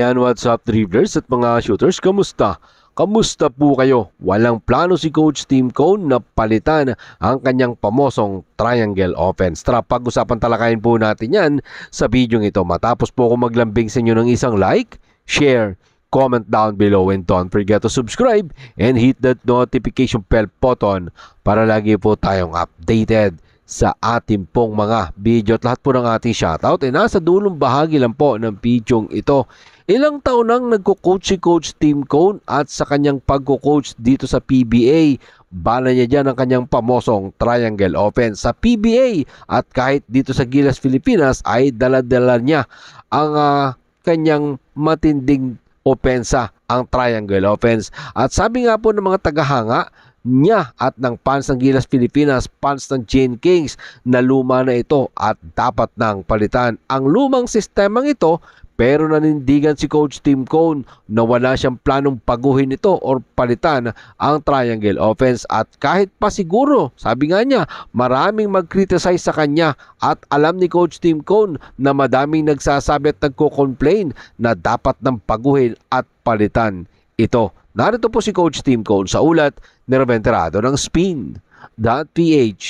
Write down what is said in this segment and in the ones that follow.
Ayan, what's up dribblers at mga shooters, kamusta? Kamusta po kayo? Walang plano si Coach Tim Cone na palitan ang kanyang pamosong triangle offense. Tara, pag-usapan talakayin po natin yan sa video ito. Matapos po ako maglambing sa inyo ng isang like, share, comment down below, and don't forget to subscribe and hit that notification bell button para lagi po tayong updated sa ating pong mga video at lahat po ng ating shoutout ay nasa dulong bahagi lang po ng video ito. Ilang taon nang nagko-coach si Coach Tim Cone at sa kanyang pagko-coach dito sa PBA, bala niya dyan ang kanyang pamosong triangle offense sa PBA at kahit dito sa Gilas, Pilipinas ay dala-dala niya ang kanyang matinding opensa, ang triangle offense. At sabi nga po ng mga tagahanga niya at ng fans ng Gilas Pilipinas, fans ng Jane Kings, na luma na ito at dapat nang palitan ang lumang sistemang ito. Pero nanindigan si Coach Tim Cone na wala siyang planong baguhin ito or palitan ang triangle offense. At kahit pa siguro, sabi nga niya, maraming mag-criticize sa kanya at alam ni Coach Tim Cone na madaming nagsasabi at nagko-complain na dapat nang baguhin at palitan ito. Narito po si Coach Tim Cone sa ulat ni Raventerado ng Spin.ph.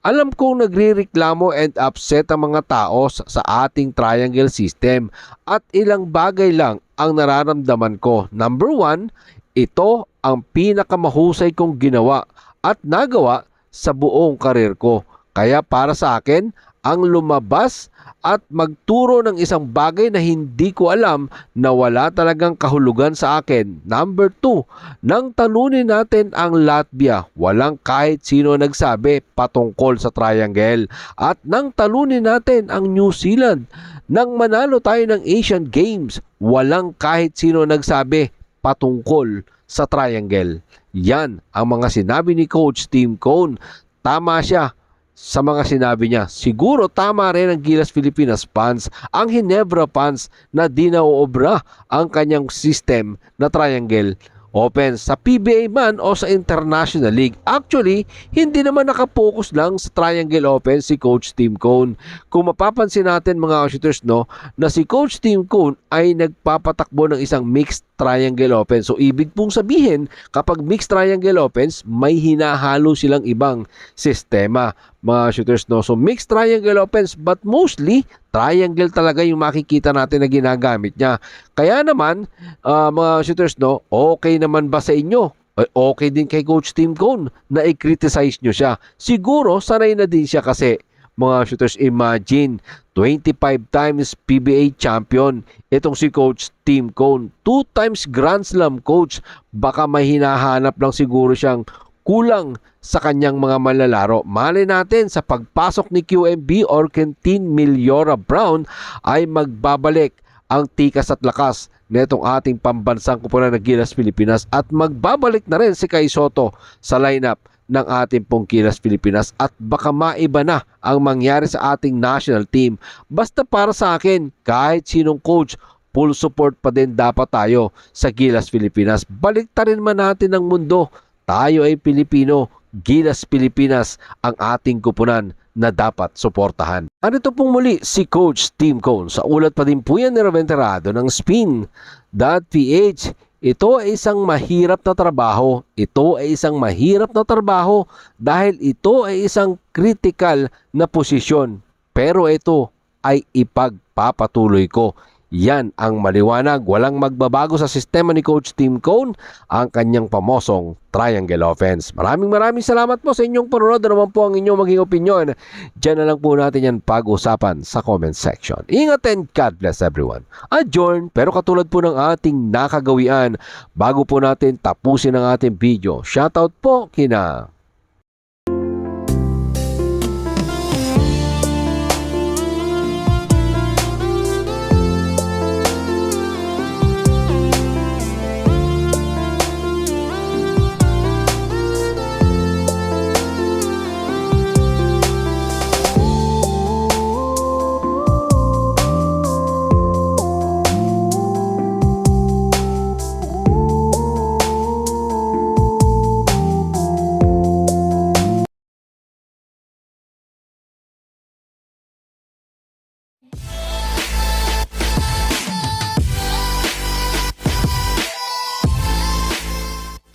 Alam kong nagrereklamo and upset ang mga tao sa ating triangle system at ilang bagay lang ang nararamdaman ko. Number 1, ito ang pinakamahusay kong ginawa at nagawa sa buong karir ko. Kaya para sa akin, ang lumabas at magturo ng isang bagay na hindi ko alam na wala talagang kahulugan sa akin. Number 2, nang talunin natin ang Latvia, walang kahit sino nagsabi patungkol sa triangle. At nang talunin natin ang New Zealand, nang manalo tayo ng Asian Games, walang kahit sino nagsabi patungkol sa triangle. Yan ang mga sinabi ni Coach Tim Cone. Tama siya sa mga sinabi niya. Siguro tama rin ang Gilas Pilipinas fans, ang Ginebra fans na di nauobra ang kanyang system na triangle offense sa PBA man o sa International League. Actually, hindi naman nakapokus lang sa triangle offense si Coach Tim Cone. Kung mapapansin natin mga shooters, no, na si Coach Tim Cone ay nagpapatakbo ng isang mixed triangle offense. So ibig pong sabihin, kapag mixed triangle offense, may hinahalo silang ibang sistema, mga shooters, no. So mixed triangle offense, but mostly triangle talaga yung makikita natin na ginagamit niya. Kaya naman, mga shooters, no, okay naman ba sa inyo? Okay din kay Coach Tim Cone na i-criticize nyo siya. Siguro sanay na din siya kasi, mga shooters, imagine 25 times PBA champion itong si Coach Tim Cone, 2 times Grand Slam coach. Baka may hinahanap lang siguro siyang kulang sa kanyang mga manlalaro. Malay natin sa pagpasok ni QMB or Quintin Miliora Brown ay magbabalik ang tikas at lakas netong ating pambansang kupunan ng Gilas Pilipinas at magbabalik na rin si Kai Soto sa lineup ng ating pong Gilas Pilipinas at baka maiba na ang mangyari sa ating national team. Basta para sa akin, kahit sinong coach, full support pa din dapat tayo sa Gilas Pilipinas. Baliktarin man natin ang mundo, tayo ay Pilipino, Gilas Pilipinas ang ating kupunan na dapat suportahan. Narito pong muli si Coach Tim Cone sa ulat pa din po yan ni Raventerado ng Spin.ph. Ito ay isang mahirap na trabaho. Ito ay isang mahirap na trabaho dahil ito ay isang critical na posisyon. Pero ito ay ipagpapatuloy ko. Yan ang maliwanag. Walang magbabago sa sistema ni Coach Tim Cone, ang kanyang pamosong triangle offense. Maraming salamat po sa inyong panonood. Ano naman po ang inyong maging opinion? Diyan na lang po natin yan pag-usapan sa comment section. Ingat and God bless everyone. Adjourn, pero katulad po ng ating nakagawian, bago po natin tapusin ang ating video, shoutout po kina